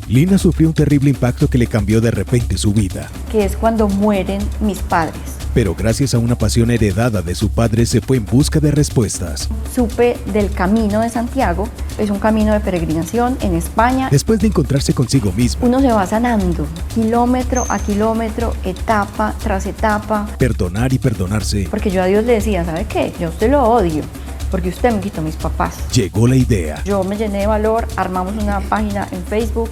Lina sufrió un terrible impacto que le cambió de repente su vida. Que es cuando mueren mis padres. Pero gracias a una pasión heredada de su padre se fue en busca de respuestas. Supe del Camino de Santiago, es un camino de peregrinación en España. Después de encontrarse consigo mismo, uno se va sanando, kilómetro a kilómetro, etapa tras etapa. Perdonar y perdonarse. Porque yo a Dios le decía, ¿sabe qué? Yo a usted lo odio, porque usted me quitó mis papás. Llegó la idea. Yo me llené de valor, armamos una página en Facebook,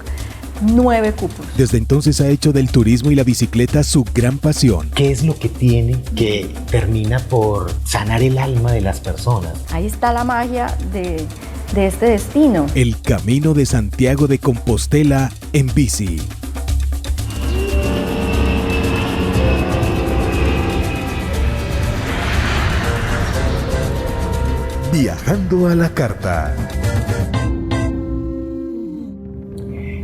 9 cupos. Desde entonces ha hecho del turismo y la bicicleta su gran pasión. ¿Qué es lo que tiene que termina por sanar el alma de las personas? Ahí está la magia de este destino. El Camino de Santiago de Compostela en bici. Viajando a la carta.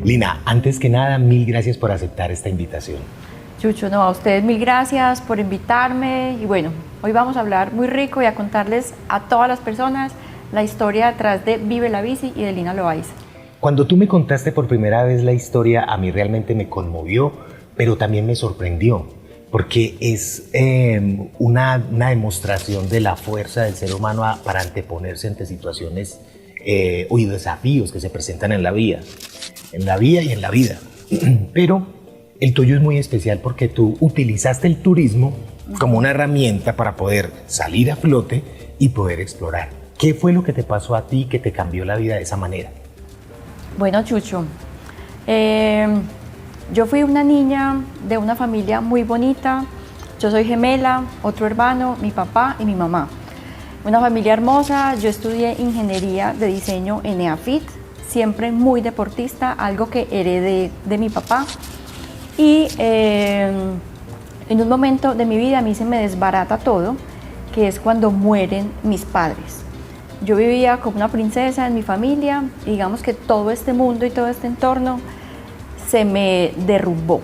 Lina, antes que nada, mil gracias por aceptar esta invitación. Chucho, no, a ustedes mil gracias por invitarme y bueno, hoy vamos a hablar muy rico y a contarles a todas las personas la historia detrás de Vive la Bici y de Lina Loaiza. Cuando tú me contaste por primera vez la historia, a mí realmente me conmovió, pero también me sorprendió, porque es una demostración de la fuerza del ser humano para anteponerse ante situaciones y desafíos que se presentan en la vida y en la vida. Pero el tuyo es muy especial porque tú utilizaste el turismo como una herramienta para poder salir a flote y poder explorar. ¿Qué fue lo que te pasó a ti que te cambió la vida de esa manera? Bueno, Chucho, yo fui una niña de una familia muy bonita. Yo soy gemela, otro hermano, mi papá y mi mamá. Una familia hermosa. Yo estudié ingeniería de diseño en EAFIT, siempre muy deportista, algo que heredé de mi papá. Y en un momento de mi vida a mí se me desbarata todo, que es cuando mueren mis padres. Yo vivía como una princesa en mi familia y digamos que todo este mundo y todo este entorno se me derrumbó.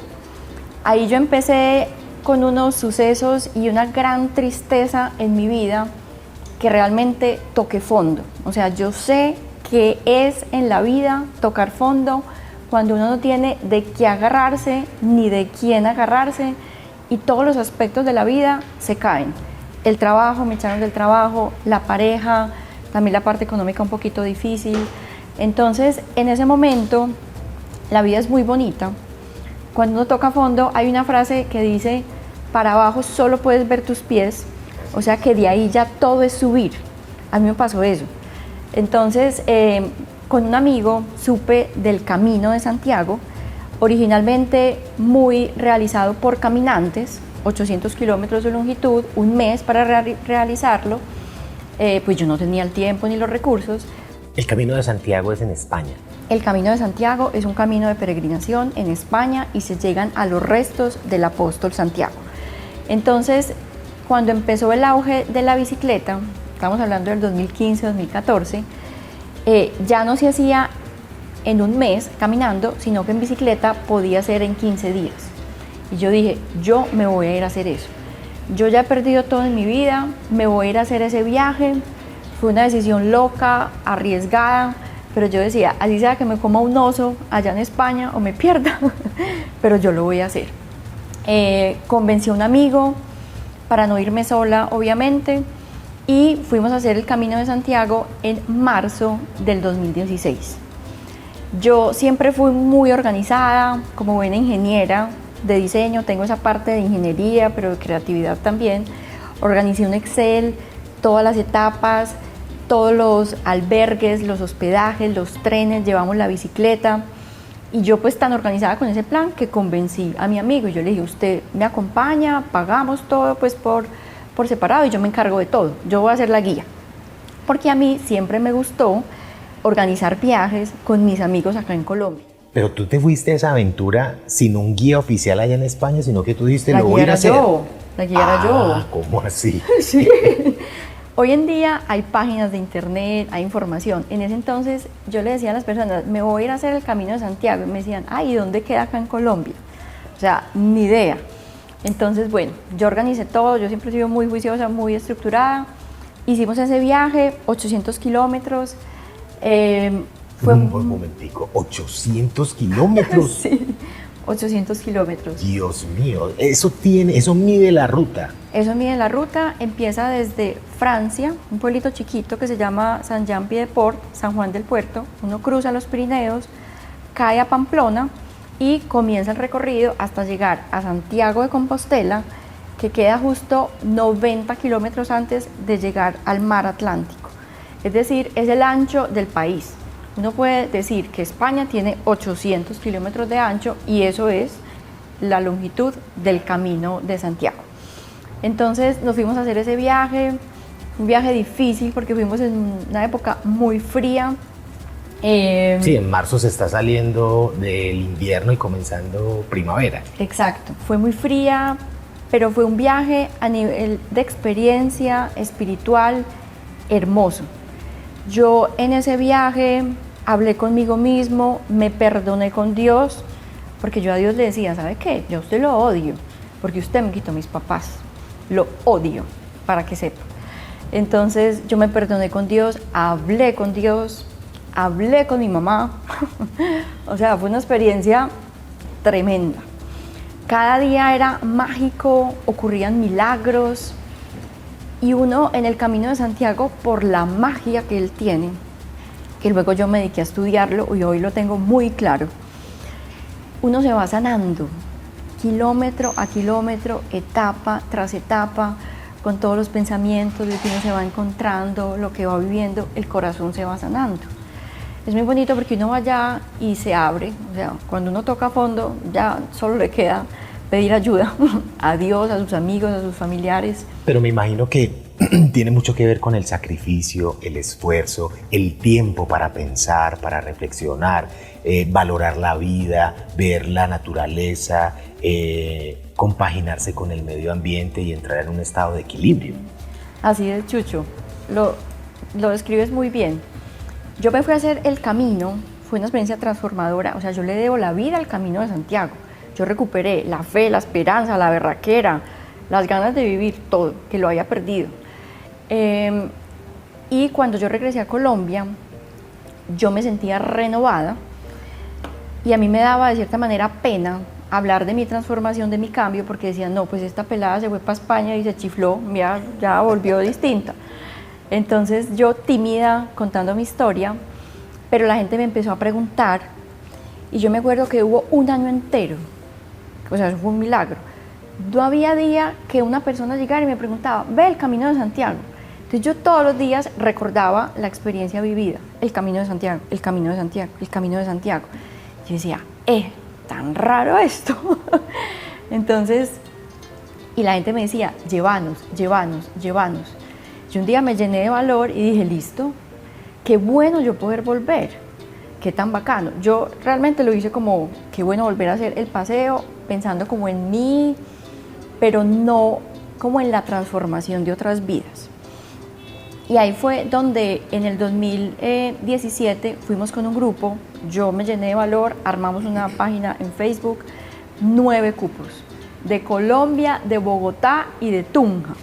Ahí yo empecé con unos sucesos y una gran tristeza en mi vida que realmente toqué fondo. O sea, yo sé que es en la vida tocar fondo cuando uno no tiene de qué agarrarse ni de quién agarrarse y todos los aspectos de la vida se caen. El trabajo, me echaron del trabajo, la pareja, también la parte económica un poquito difícil. Entonces, en ese momento, la vida es muy bonita. Cuando uno toca fondo, hay una frase que dice, para abajo solo puedes ver tus pies, o sea que de ahí ya todo es subir. A mí me pasó eso. Entonces, con un amigo supe del Camino de Santiago, originalmente muy realizado por caminantes, 800 kilómetros de longitud, un mes para realizarlo. Pues yo no tenía el tiempo ni los recursos. El Camino de Santiago es en España. El Camino de Santiago es un camino de peregrinación en España y se llegan a los restos del apóstol Santiago. Entonces, cuando empezó el auge de la bicicleta, estamos hablando del 2015-2014, ya no se hacía en un mes caminando, sino que en bicicleta podía ser en 15 días. Y yo dije, yo me voy a ir a hacer eso. Yo ya he perdido todo en mi vida, me voy a ir a hacer ese viaje. Fue una decisión loca, arriesgada, pero yo decía, así sea que me coma un oso allá en España o me pierda, pero yo lo voy a hacer. Convencí a un amigo para no irme sola, obviamente, y fuimos a hacer el Camino de Santiago en marzo del 2016. Yo siempre fui muy organizada, como buena ingeniera de diseño, tengo esa parte de ingeniería, pero de creatividad también. Organicé un Excel, todas las etapas, todos los albergues, los hospedajes, los trenes, llevamos la bicicleta. Y yo pues tan organizada con ese plan que convencí a mi amigo. Y yo le dije, usted me acompaña, pagamos todo pues por separado y yo me encargo de todo. Yo voy a hacer la guía. Porque a mí siempre me gustó organizar viajes con mis amigos acá en Colombia. Pero tú te fuiste a esa aventura sin un guía oficial allá en España, sino que tú dijiste, lo voy a ir a hacer. La guía era yo. ¿Cómo así? Sí. Hoy en día hay páginas de internet, hay información. En ese entonces yo le decía a las personas, me voy a ir a hacer el Camino de Santiago. Y me decían, ay, ¿y dónde queda acá en Colombia? O sea, ni idea. Entonces, bueno, yo organicé todo, yo siempre he sido muy juiciosa, muy estructurada. Hicimos ese viaje, 800 kilómetros. Un momentico, 800 kilómetros. Sí, 800 kilómetros. Dios mío, eso mide la ruta. Eso mide la ruta, empieza desde Francia, un pueblito chiquito que se llama Saint-Jean-Pied-de-Port, San Juan del Puerto. Uno cruza los Pirineos, cae a Pamplona y comienza el recorrido hasta llegar a Santiago de Compostela, que queda justo 90 kilómetros antes de llegar al mar Atlántico. Es decir, es el ancho del país. Uno puede decir que España tiene 800 kilómetros de ancho y eso es la longitud del Camino de Santiago. Entonces nos fuimos a hacer ese viaje, un viaje difícil porque fuimos en una época muy fría. Sí, en marzo se está saliendo del invierno y comenzando primavera. Exacto, fue muy fría, pero fue un viaje a nivel de experiencia espiritual hermoso. Yo en ese viaje hablé conmigo mismo, me perdoné con Dios, porque yo a Dios le decía, ¿sabe qué? Yo a usted lo odio, porque usted me quitó mis papás, lo odio, para que sepa. Entonces yo me perdoné con Dios, hablé con mi mamá, o sea, fue una experiencia tremenda. Cada día era mágico, ocurrían milagros, y uno en el Camino de Santiago, por la magia que él tiene, que luego yo me dediqué a estudiarlo y hoy lo tengo muy claro, uno se va sanando, kilómetro a kilómetro, etapa tras etapa, con todos los pensamientos, lo que uno se va encontrando, lo que va viviendo, el corazón se va sanando. Es muy bonito porque uno va allá y se abre, o sea, cuando uno toca a fondo, ya solo le queda pedir ayuda a Dios, a sus amigos, a sus familiares. Pero me imagino que tiene mucho que ver con el sacrificio, el esfuerzo, el tiempo para pensar, para reflexionar, valorar la vida, ver la naturaleza, compaginarse con el medio ambiente y entrar en un estado de equilibrio. Así es, Chucho, lo describes muy bien. Yo me fui a hacer el camino, fue una experiencia transformadora, o sea, yo le debo la vida al Camino de Santiago. Yo recuperé la fe, la esperanza, la berraquera, las ganas de vivir todo, que lo había perdido. Y cuando yo regresé a Colombia, yo me sentía renovada y a mí me daba de cierta manera pena hablar de mi transformación, de mi cambio, porque decían, no, pues esta pelada se fue para España y se chifló, ya volvió distinta. Entonces yo tímida contando mi historia, pero la gente me empezó a preguntar y yo me acuerdo que hubo un año entero, o sea, eso fue un milagro. No había día que una persona llegara y me preguntaba, ve el Camino de Santiago. Entonces yo todos los días recordaba la experiencia vivida, el Camino de Santiago, el Camino de Santiago, el Camino de Santiago. Yo decía, tan raro esto. Entonces, y la gente me decía, llévanos. Yo un día me llené de valor y dije, listo, qué bueno yo poder volver, qué tan bacano. Yo realmente lo hice como, qué bueno volver a hacer el paseo, pensando como en mí, pero no como en la transformación de otras vidas. Y ahí fue donde en el 2017 fuimos con un grupo, yo me llené de valor, armamos una página en Facebook, 9 cupos, de Colombia, de Bogotá y de Tunja.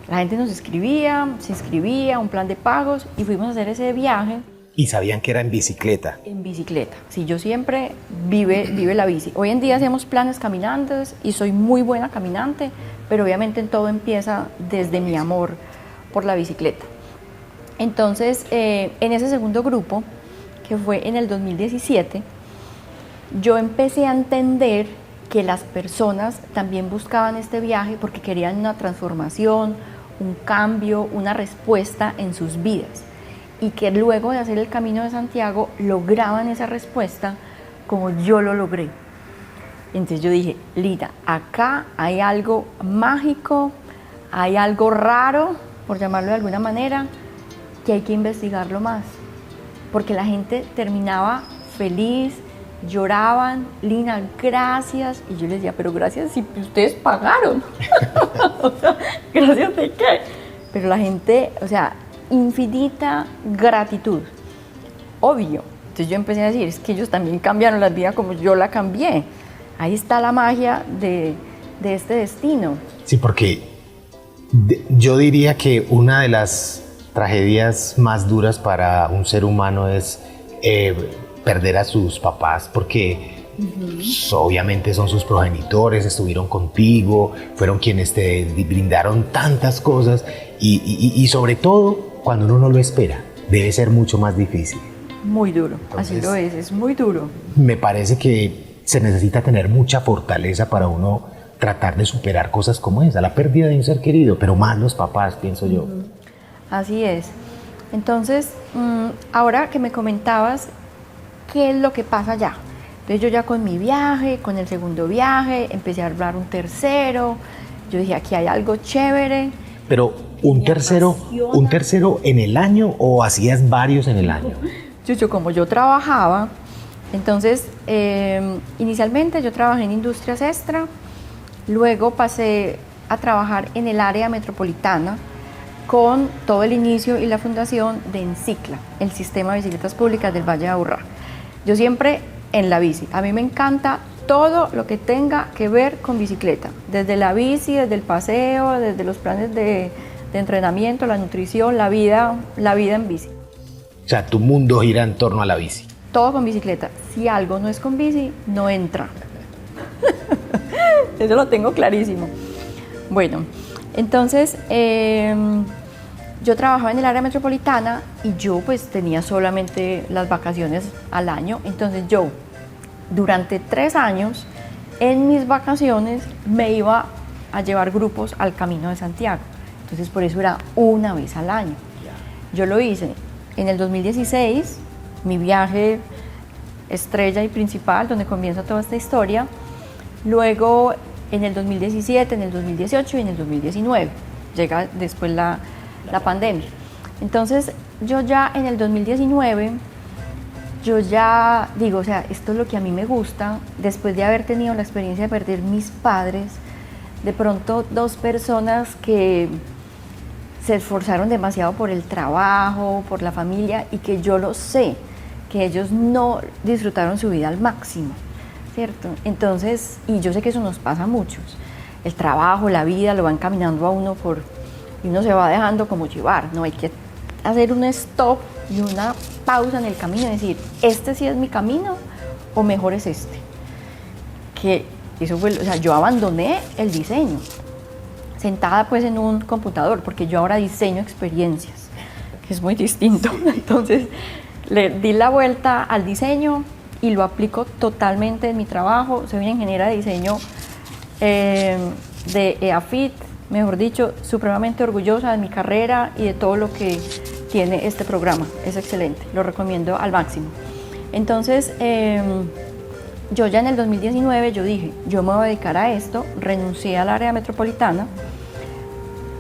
La gente nos escribía, se inscribía, un plan de pagos y fuimos a hacer ese viaje. ¿Y sabían que era en bicicleta? En bicicleta, sí, yo siempre vive la bici. Hoy en día hacemos planes caminantes y soy muy buena caminante, pero obviamente todo empieza desde mi amor por la bicicleta. Entonces, en ese segundo grupo, que fue en el 2017, yo empecé a entender que las personas también buscaban este viaje porque querían una transformación, un cambio, una respuesta en sus vidas. Y que luego de hacer el Camino de Santiago lograban esa respuesta como yo lo logré. Entonces yo dije, Lina, acá hay algo mágico, hay algo raro, por llamarlo de alguna manera, que hay que investigarlo más. Porque la gente terminaba feliz, lloraban, Lina, gracias. Y yo les decía, pero gracias si ustedes pagaron. O sea, ¿gracias de qué? Pero la gente, o sea, infinita gratitud, obvio. Entonces yo empecé a decir, es que ellos también cambiaron la vida como yo la cambié. Ahí está la magia de este destino. Sí, porque yo diría que una de las tragedias más duras para un ser humano es perder a sus papás porque obviamente son sus progenitores, estuvieron contigo, fueron quienes te brindaron tantas cosas y sobre todo cuando uno no lo espera, debe ser mucho más difícil. Muy duro, Entonces, así lo es muy duro. Me parece que se necesita tener mucha fortaleza para uno tratar de superar cosas como esa, la pérdida de un ser querido, pero más los papás, pienso yo. Así es. Entonces, ahora que me comentabas, ¿qué es lo que pasa ya? Entonces yo ya con mi viaje, con el segundo viaje, empecé a hablar un tercero, yo dije, aquí hay algo chévere. Pero un tercero en el año o hacías varios en el año? Yo como yo trabajaba, entonces inicialmente yo trabajé en Industrias Extra, luego pasé a trabajar en el área metropolitana con todo el inicio y la fundación de Encicla, el sistema de bicicletas públicas del Valle de Aburrá. Yo siempre en la bici, a mí me encanta todo lo que tenga que ver con bicicleta, desde la bici, desde el paseo, desde los planes de entrenamiento, la nutrición, la vida en bici. O sea, tu mundo gira en torno a la bici. Todo con bicicleta. Si algo no es con bici, no entra. Eso lo tengo clarísimo. Bueno, entonces yo trabajaba en el área metropolitana y yo pues tenía solamente las vacaciones al año. Entonces yo durante 3 años en mis vacaciones me iba a llevar grupos al Camino de Santiago. Entonces por eso era una vez al año. Yo lo hice en el 2016, mi viaje estrella y principal, donde comienza toda esta historia. Luego en el 2017, en el 2018 y en el 2019. Llega después la pandemia. Entonces yo ya en el 2019, yo ya digo, o sea, esto es lo que a mí me gusta, después de haber tenido la experiencia de perder mis padres, de pronto 2 personas que se esforzaron demasiado por el trabajo, por la familia, y que yo lo sé, que ellos no disfrutaron su vida al máximo, ¿cierto? Entonces, y yo sé que eso nos pasa a muchos, el trabajo, la vida lo van caminando a uno y uno se va dejando como llevar, no hay que hacer un stop y una pausa en el camino y decir, este sí es mi camino o mejor es este. Que eso fue, o sea, yo abandoné el diseño, sentada pues en un computador, porque yo ahora diseño experiencias, que es muy distinto. Entonces le di la vuelta al diseño y lo aplico totalmente en mi trabajo. Soy una ingeniera de diseño de EAFIT, mejor dicho, supremamente orgullosa de mi carrera y de todo lo que tiene este programa. Es excelente, lo recomiendo al máximo. Entonces yo ya en el 2019 yo dije, yo me voy a dedicar a esto, renuncié al área metropolitana,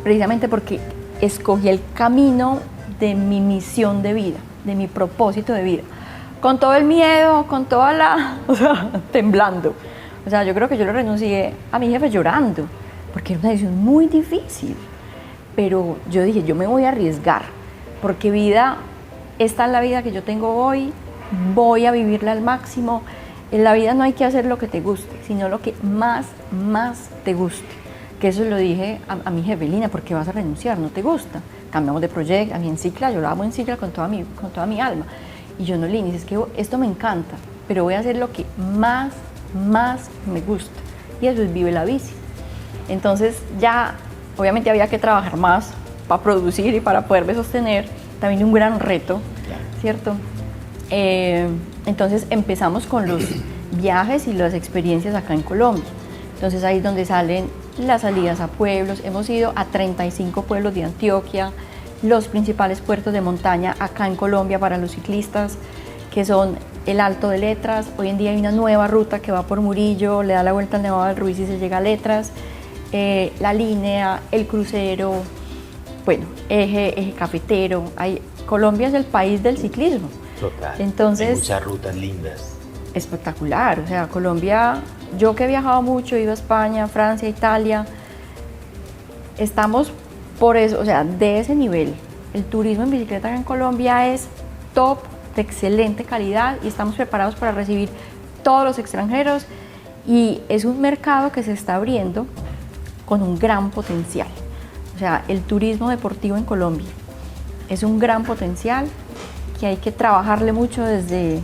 precisamente porque escogí el camino de mi misión de vida, de mi propósito de vida, con todo el miedo, con toda o sea, temblando. O sea, yo creo que yo le renuncié a mi jefe llorando, porque era una decisión muy difícil, pero yo dije, yo me voy a arriesgar, porque esta es la vida que yo tengo hoy, voy a vivirla al máximo. En la vida no hay que hacer lo que te guste, sino lo que más te guste. Que eso lo dije a mi jefe, Lina, ¿por qué vas a renunciar? ¿No te gusta? Cambiamos de proyecto, a mí Encicla, yo lo amo Encicla con toda mi alma. Y yo no, Lina, es que esto me encanta, pero voy a hacer lo que más me gusta. Y eso es Vive la Bici. Entonces ya, obviamente había que trabajar más para producir y para poderme sostener. También un gran reto, ¿cierto? Entonces empezamos con los viajes y las experiencias acá en Colombia. Entonces ahí es donde salen las salidas a pueblos. Hemos ido a 35 pueblos de Antioquia, los principales puertos de montaña acá en Colombia para los ciclistas, que son el Alto de Letras. Hoy en día hay una nueva ruta que va por Murillo, le da la vuelta al Nevado del Ruiz y se llega a Letras, la línea, el crucero, bueno, eje cafetero. Colombia es el país del ciclismo. Total. Entonces, hay muchas rutas lindas. Espectacular, o sea, Colombia, yo que he viajado mucho, he ido a España, Francia, Italia, estamos por eso, o sea, de ese nivel. El turismo en bicicleta acá en Colombia es top, de excelente calidad, y estamos preparados para recibir todos los extranjeros, y es un mercado que se está abriendo con un gran potencial. O sea, el turismo deportivo en Colombia es un gran potencial que hay que trabajarle mucho desde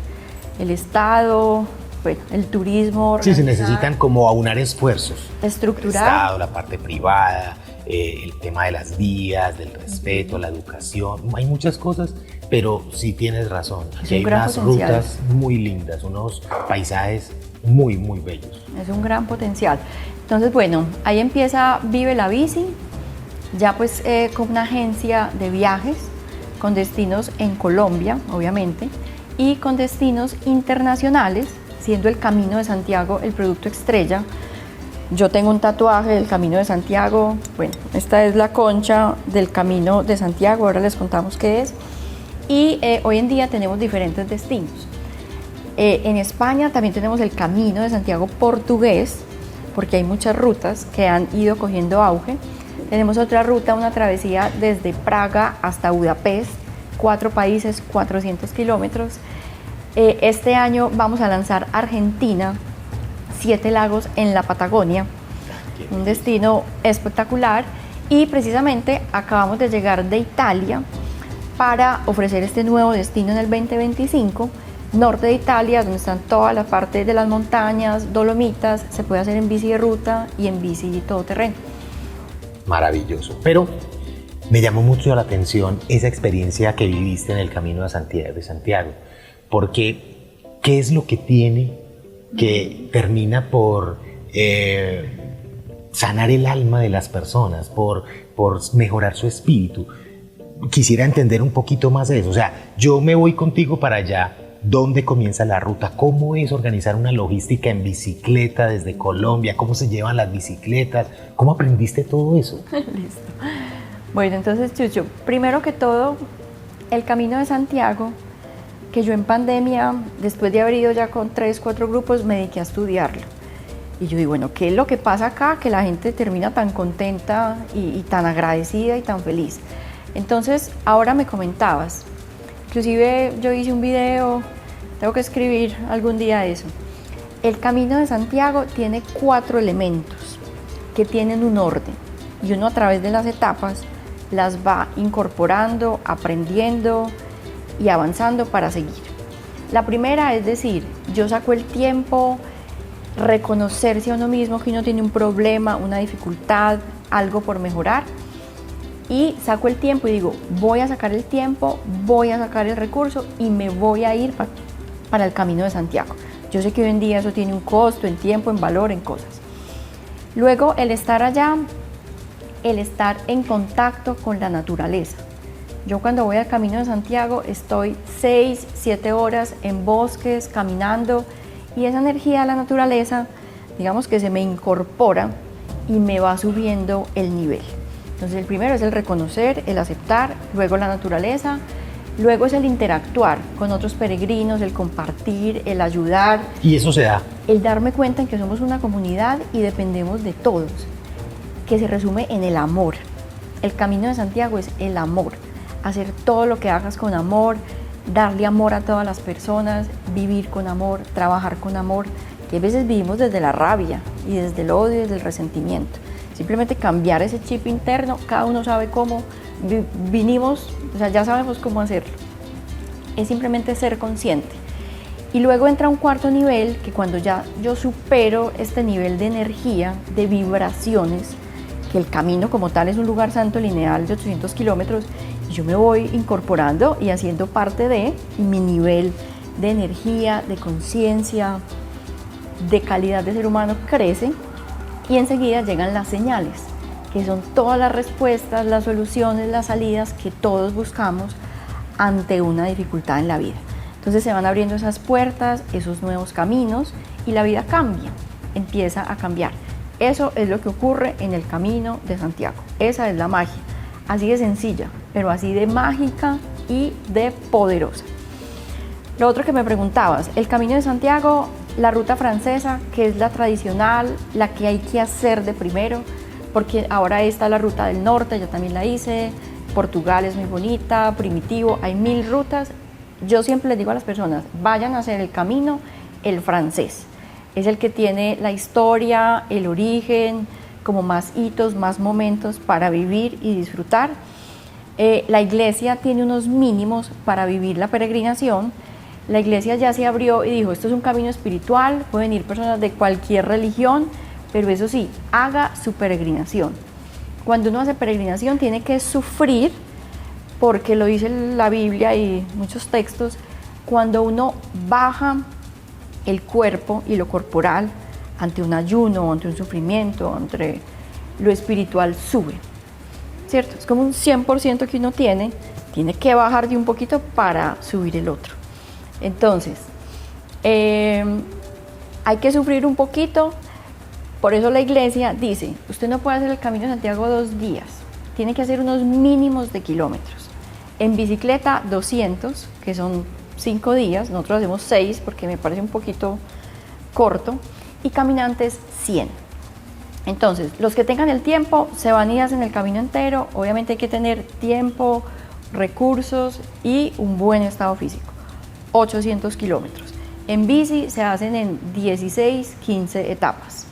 el Estado, bueno, el turismo. Sí, se necesitan como aunar esfuerzos. Estructurar. El Estado, la parte privada, el tema de las vías, del respeto, la educación. Hay muchas cosas, pero sí tienes razón. Aquí hay unas rutas muy lindas, unos paisajes muy, muy bellos. Es un gran potencial. Entonces, bueno, ahí empieza Vive la Bici, ya pues con una agencia de viajes, con destinos en Colombia, obviamente, y con destinos internacionales, siendo el Camino de Santiago el producto estrella. Yo tengo un tatuaje del Camino de Santiago. Bueno, esta es la concha del Camino de Santiago, ahora les contamos qué es. Y hoy en día tenemos diferentes destinos. En España también tenemos el Camino de Santiago portugués, porque hay muchas rutas que han ido cogiendo auge. Tenemos otra ruta, una travesía desde Praga hasta Budapest, 4 países, 400 kilómetros. Este año vamos a lanzar Argentina, 7 lagos en la Patagonia, un destino espectacular, y precisamente acabamos de llegar de Italia para ofrecer este nuevo destino en el 2025, norte de Italia, donde están toda la parte de las montañas, Dolomitas, se puede hacer en bici de ruta y en bici todoterreno. Maravilloso, pero me llamó mucho la atención esa experiencia que viviste en el Camino de Santiago, porque ¿qué es lo que tiene que termina por sanar el alma de las personas, por mejorar su espíritu? Quisiera entender un poquito más de eso. O sea, yo me voy contigo para allá. ¿Dónde comienza la ruta? ¿Cómo es organizar una logística en bicicleta desde Colombia? ¿Cómo se llevan las bicicletas? ¿Cómo aprendiste todo eso? Listo. Bueno, entonces, Chucho, primero que todo, el Camino de Santiago, que yo en pandemia, después de haber ido ya con 3, 4 grupos, me dediqué a estudiarlo. Y yo digo, bueno, ¿qué es lo que pasa acá? Que la gente termina tan contenta y tan agradecida y tan feliz. Entonces, ahora me comentabas, inclusive yo hice un video, tengo que escribir algún día eso. El Camino de Santiago tiene 4 elementos que tienen un orden, y uno a través de las etapas las va incorporando, aprendiendo y avanzando para seguir. La primera es decir, yo saco el tiempo, reconocerse a uno mismo que uno tiene un problema, una dificultad, algo por mejorar, y saco el tiempo y digo, voy a sacar el tiempo, voy a sacar el recurso y me voy a ir para el Camino de Santiago. Yo sé que hoy en día eso tiene un costo en tiempo, en valor, en cosas. Luego, el estar allá, el estar en contacto con la naturaleza. Yo cuando voy al Camino de Santiago estoy 6, 7 horas en bosques, caminando, y esa energía de la naturaleza, digamos que se me incorpora y me va subiendo el nivel. Entonces el primero es el reconocer, el aceptar, luego la naturaleza, luego es el interactuar con otros peregrinos, el compartir, el ayudar. Y eso se da. El darme cuenta en que somos una comunidad y dependemos de todos, que se resume en el amor. El Camino de Santiago es el amor, hacer todo lo que hagas con amor, darle amor a todas las personas, vivir con amor, trabajar con amor. Y a veces vivimos desde la rabia y desde el odio y desde el resentimiento. Simplemente cambiar ese chip interno, cada uno sabe cómo, vinimos, o sea, ya sabemos cómo hacerlo. Es simplemente ser consciente. Y luego entra un cuarto nivel, que cuando ya yo supero este nivel de energía, de vibraciones, que el camino como tal es un lugar santo lineal de 800 kilómetros, y yo me voy incorporando y haciendo parte de mi nivel de energía, de conciencia, de calidad de ser humano crece, y enseguida llegan las señales, que son todas las respuestas, las soluciones, las salidas que todos buscamos ante una dificultad en la vida. Entonces se van abriendo esas puertas, esos nuevos caminos, y la vida cambia, empieza a cambiar. Eso es lo que ocurre en el Camino de Santiago. Esa es la magia, así de sencilla, pero así de mágica y de poderosa. Lo otro que me preguntabas, el Camino de Santiago, la ruta francesa, que es la tradicional, la que hay que hacer de primero, porque ahora está la ruta del norte, yo también la hice, Portugal es muy bonita, Primitivo, hay 1000 rutas. Yo siempre les digo a las personas, vayan a hacer el camino, el francés. Es el que tiene la historia, el origen, como más hitos, más momentos para vivir y disfrutar. La iglesia tiene unos mínimos para vivir la peregrinación. La iglesia ya se abrió y dijo, esto es un camino espiritual, pueden ir personas de cualquier religión, pero eso sí, haga su peregrinación. Cuando uno hace peregrinación tiene que sufrir, porque lo dice la Biblia y muchos textos, cuando uno baja el cuerpo y lo corporal ante un ayuno, ante un sufrimiento, ante lo espiritual sube, ¿cierto? Es como un 100% que uno tiene que bajar de un poquito para subir el otro. Entonces, hay que sufrir un poquito, por eso la iglesia dice, usted no puede hacer el Camino de Santiago 2 días, tiene que hacer unos mínimos de kilómetros. En bicicleta 200, que son 5 días, nosotros hacemos 6 porque me parece un poquito corto, y caminantes 100. Entonces, los que tengan el tiempo se van y hacen el camino entero. Obviamente hay que tener tiempo, recursos y un buen estado físico. 800 kilómetros. En bici se hacen en 16, 15 etapas.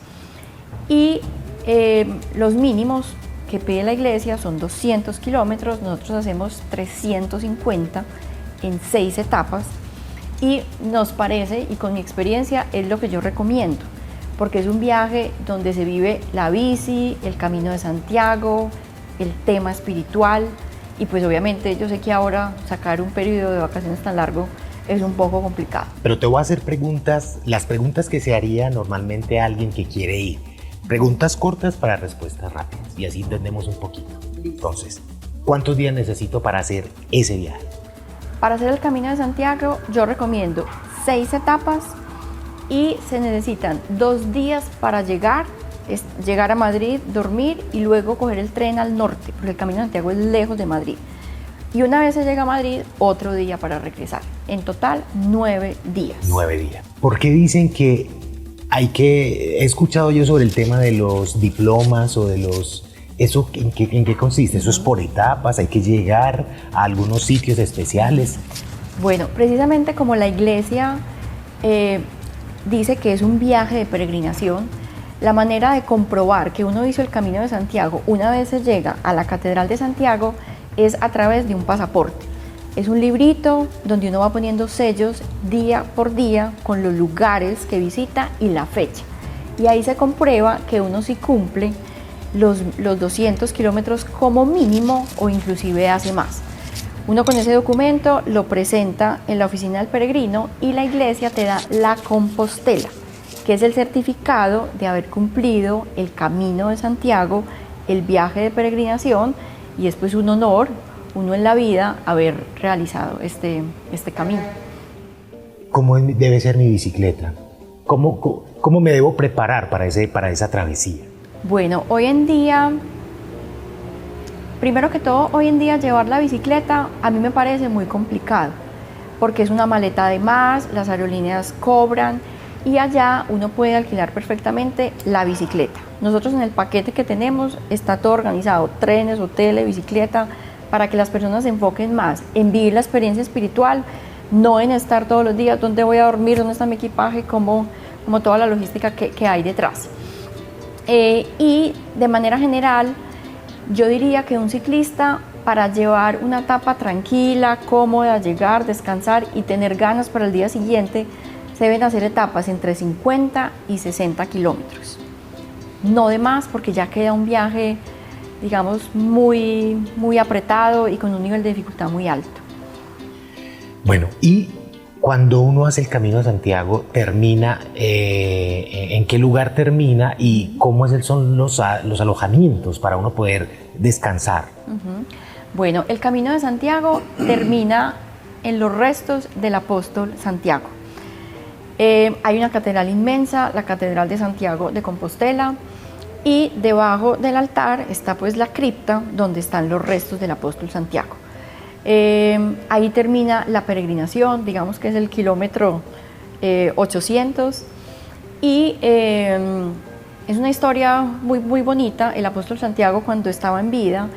Y los mínimos que pide la iglesia son 200 kilómetros, nosotros hacemos 350 en 6 etapas y nos parece, y con mi experiencia, es lo que yo recomiendo, porque es un viaje donde se vive la bici, el Camino de Santiago, el tema espiritual, y pues obviamente yo sé que ahora sacar un periodo de vacaciones tan largo es un poco complicado. Pero te voy a hacer preguntas, las preguntas que se haría normalmente a alguien que quiere ir. Preguntas cortas para respuestas rápidas y así entendemos un poquito. Entonces, ¿cuántos días necesito para hacer ese viaje? Para hacer el Camino de Santiago yo recomiendo 6 etapas y se necesitan 2 días para llegar a Madrid, dormir y luego coger el tren al norte, porque el Camino de Santiago es lejos de Madrid. Y una vez se llega a Madrid, otro día para regresar. En total, 9 días. 9 días. ¿Por qué dicen que he escuchado yo sobre el tema de los diplomas o de los... ¿Eso en qué consiste? ¿Eso es por etapas? ¿Hay que llegar a algunos sitios especiales? Bueno, precisamente como la iglesia dice que es un viaje de peregrinación, la manera de comprobar que uno hizo el Camino de Santiago una vez se llega a la Catedral de Santiago es a través de un pasaporte. Es un librito donde uno va poniendo sellos día por día con los lugares que visita y la fecha. Y ahí se comprueba que uno sí cumple los 200 kilómetros como mínimo o inclusive hace más. Uno con ese documento lo presenta en la oficina del peregrino y la iglesia te da la compostela, que es el certificado de haber cumplido el Camino de Santiago, el viaje de peregrinación, y es pues un honor, uno en la vida, haber realizado este camino. ¿Cómo debe ser mi bicicleta? ¿Cómo me debo preparar para esa travesía? Bueno, hoy en día, primero que todo, llevar la bicicleta a mí me parece muy complicado, porque es una maleta de más, las aerolíneas cobran, y allá uno puede alquilar perfectamente la bicicleta. Nosotros en el paquete que tenemos está todo organizado, trenes, hoteles, bicicleta, para que las personas se enfoquen más en vivir la experiencia espiritual, no en estar todos los días, dónde voy a dormir, dónde está mi equipaje, como toda la logística que hay detrás. Y de manera general, yo diría que un ciclista, para llevar una etapa tranquila, cómoda, llegar, descansar y tener ganas para el día siguiente, se deben hacer etapas entre 50 y 60 kilómetros. No de más, porque ya queda un viaje, digamos, muy, muy apretado y con un nivel de dificultad muy alto. Bueno, y cuando uno hace el Camino de Santiago, termina, ¿en qué lugar termina y cómo son los alojamientos para uno poder descansar? Bueno, el Camino de Santiago termina en los restos del apóstol Santiago. Hay una catedral inmensa, la Catedral de Santiago de Compostela, y debajo del altar está pues la cripta donde están los restos del apóstol Santiago. Ahí termina la peregrinación, digamos que es el kilómetro 800, y es una historia muy, muy bonita. El apóstol Santiago, cuando estaba en vida,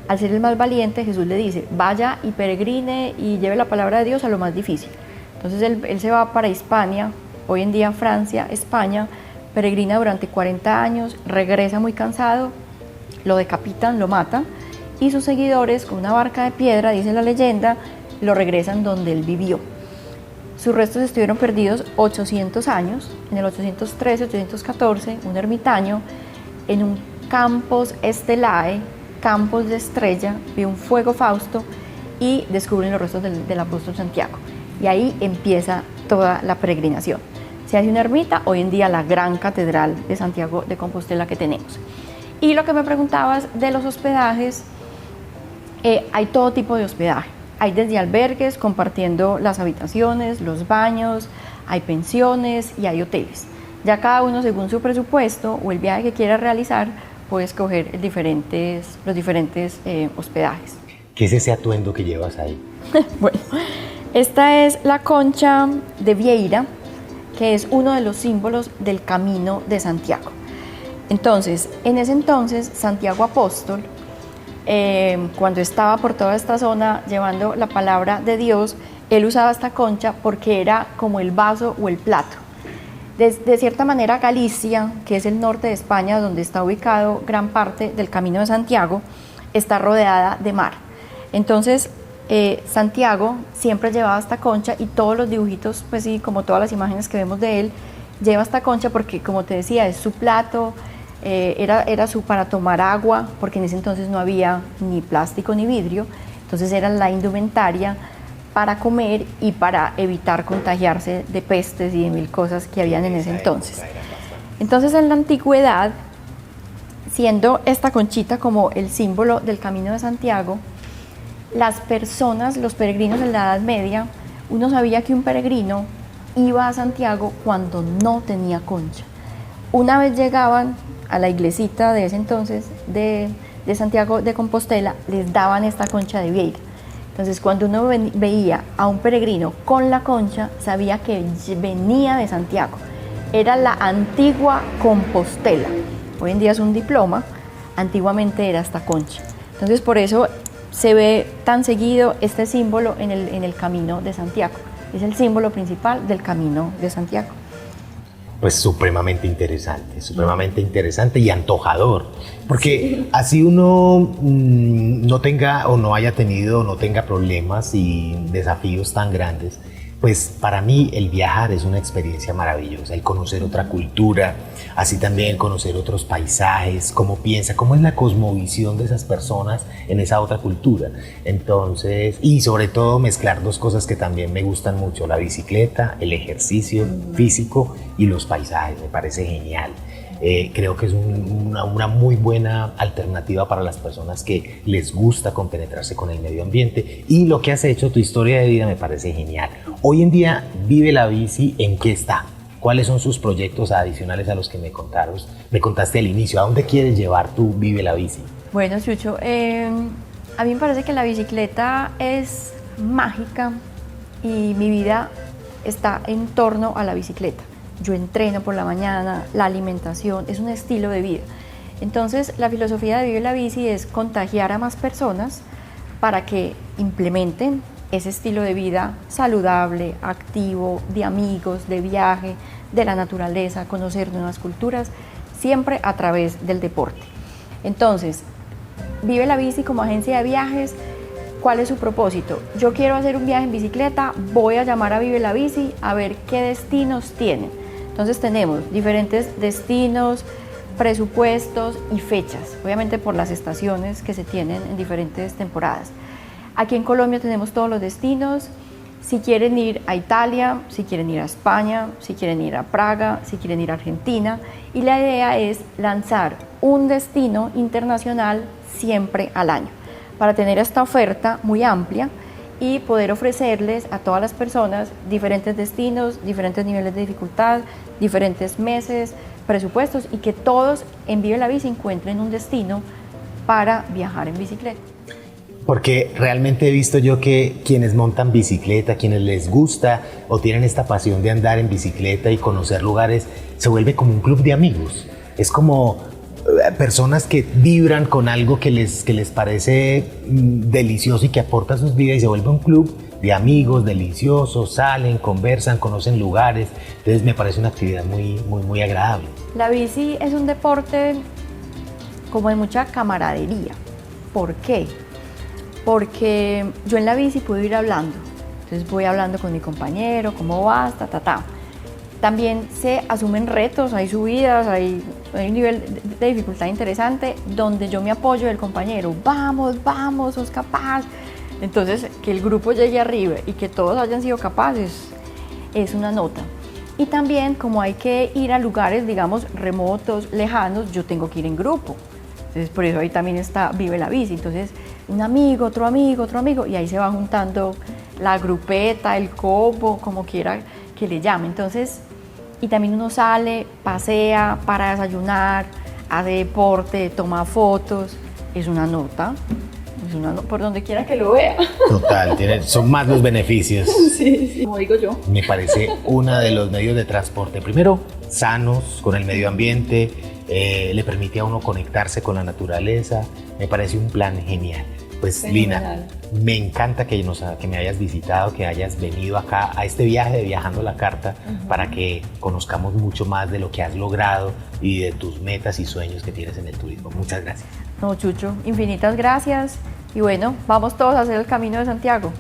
al ser el más valiente, Jesús le dice, vaya y peregrine y lleve la palabra de Dios a lo más difícil. Entonces él se va para Hispania, hoy en día Francia, España, peregrina durante 40 años, regresa muy cansado, lo decapitan, lo matan, y sus seguidores con una barca de piedra, dice la leyenda, lo regresan donde él vivió. Sus restos estuvieron perdidos 800 años. En el 813-814, un ermitaño en un campus stellae, campos de estrella, vio un fuego fausto y descubren los restos del apóstol Santiago. Y ahí empieza toda la peregrinación. Se hace una ermita, hoy en día la gran catedral de Santiago de Compostela que tenemos. Y lo que me preguntabas de los hospedajes, hay todo tipo de hospedaje. Hay desde albergues compartiendo las habitaciones, los baños, hay pensiones y hay hoteles. Ya cada uno, según su presupuesto o el viaje que quiera realizar, puede escoger los diferentes hospedajes. ¿Qué es ese atuendo que llevas ahí? Bueno, esta es la concha de Vieira, que es uno de los símbolos del Camino de Santiago. Entonces, en ese entonces, Santiago Apóstol, cuando estaba por toda esta zona llevando la palabra de Dios, él usaba esta concha porque era como el vaso o el plato. De cierta manera, Galicia, que es el norte de España, donde está ubicado gran parte del Camino de Santiago, está rodeada de mar. Entonces, Santiago siempre llevaba esta concha y todos los dibujitos, pues sí, como todas las imágenes que vemos de él, lleva esta concha porque, como te decía, es su plato, era para tomar agua, porque en ese entonces no había ni plástico ni vidrio, entonces era la indumentaria para comer y para evitar contagiarse de pestes y de mil cosas que habían en ese entonces. Entonces, en la antigüedad, siendo esta conchita como el símbolo del Camino de Santiago, las personas, los peregrinos en la Edad Media, uno sabía que un peregrino iba a Santiago cuando no tenía concha. Una vez llegaban a la iglesita de ese entonces de Santiago de Compostela, les daban esta concha de Vieira. Entonces, cuando uno veía a un peregrino con la concha, sabía que venía de Santiago. Era la antigua Compostela. Hoy en día es un diploma, antiguamente era esta concha. Entonces, por eso se ve tan seguido este símbolo en el Camino de Santiago. Es el símbolo principal del Camino de Santiago. Pues supremamente interesante y antojador, porque sí, así uno no tenga o no haya tenido o no tenga problemas y desafíos tan grandes, pues para mí el viajar es una experiencia maravillosa, el conocer otra cultura, así también el conocer otros paisajes, cómo piensa, cómo es la cosmovisión de esas personas en esa otra cultura. Entonces, y sobre todo mezclar dos cosas que también me gustan mucho, la bicicleta, el ejercicio físico y los paisajes, me parece genial. Creo que es una muy buena alternativa para las personas que les gusta compenetrarse con el medio ambiente, y lo que has hecho, tu historia de vida, me parece genial. Hoy en día, Vive la Bici, ¿en qué está? ¿Cuáles son sus proyectos adicionales a los que me contaste al inicio? ¿A dónde quieres llevar tu Vive la Bici? Bueno, Chucho, a mí me parece que la bicicleta es mágica y mi vida está en torno a la bicicleta. Yo entreno por la mañana, la alimentación, es un estilo de vida. Entonces, la filosofía de Vive la Bici es contagiar a más personas para que implementen ese estilo de vida saludable, activo, de amigos, de viaje, de la naturaleza, conocer nuevas culturas, siempre a través del deporte. Entonces, Vive la Bici como agencia de viajes, ¿cuál es su propósito? Yo quiero hacer un viaje en bicicleta, voy a llamar a Vive la Bici a ver qué destinos tienen. Entonces tenemos diferentes destinos, presupuestos y fechas, obviamente por las estaciones que se tienen en diferentes temporadas. Aquí en Colombia tenemos todos los destinos. Si quieren ir a Italia, si quieren ir a España, si quieren ir a Praga, si quieren ir a Argentina. Y la idea es lanzar un destino internacional siempre al año, para tener esta oferta muy amplia y poder ofrecerles a todas las personas diferentes destinos, diferentes niveles de dificultad, diferentes meses, presupuestos, y que todos en Vive la Bici encuentren un destino para viajar en bicicleta. Porque realmente he visto yo que quienes montan bicicleta, quienes les gusta o tienen esta pasión de andar en bicicleta y conocer lugares, se vuelve como un club de amigos. Es como personas que vibran con algo que les parece delicioso y que aporta a sus vidas, y se vuelve un club de amigos deliciosos, salen, conversan, conocen lugares. Entonces me parece una actividad muy agradable. La bici es un deporte como de mucha camaradería. ¿Por qué? Porque yo en la bici puedo ir hablando. Entonces voy hablando con mi compañero, cómo vas, ta. También se asumen retos, hay subidas, hay un nivel de dificultad interesante donde yo me apoyo del compañero. Vamos, sos capaz. Entonces, que el grupo llegue arriba y que todos hayan sido capaces es una nota. Y también, como hay que ir a lugares, digamos, remotos, lejanos, yo tengo que ir en grupo. Entonces, por eso ahí también vive la bici. Entonces, un amigo, otro amigo, y ahí se va juntando la grupeta, el copo, como quiera que le llame. Entonces, y también uno sale, pasea, para desayunar, hace deporte, toma fotos, es una nota. Por donde quiera que lo vea. Total, son más los beneficios. Sí, como digo yo. Me parece uno de los medios de transporte, primero, sanos, con el medio ambiente, le permite a uno conectarse con la naturaleza. Me parece un plan genial. Pues Fenomenal. Lina, me encanta que me hayas visitado, que hayas venido acá a este viaje de Viajando la Carta, para que conozcamos mucho más de lo que has logrado y de tus metas y sueños que tienes en el turismo. Muchas gracias. No, Chucho, infinitas gracias. Y bueno, vamos todos a hacer el Camino de Santiago.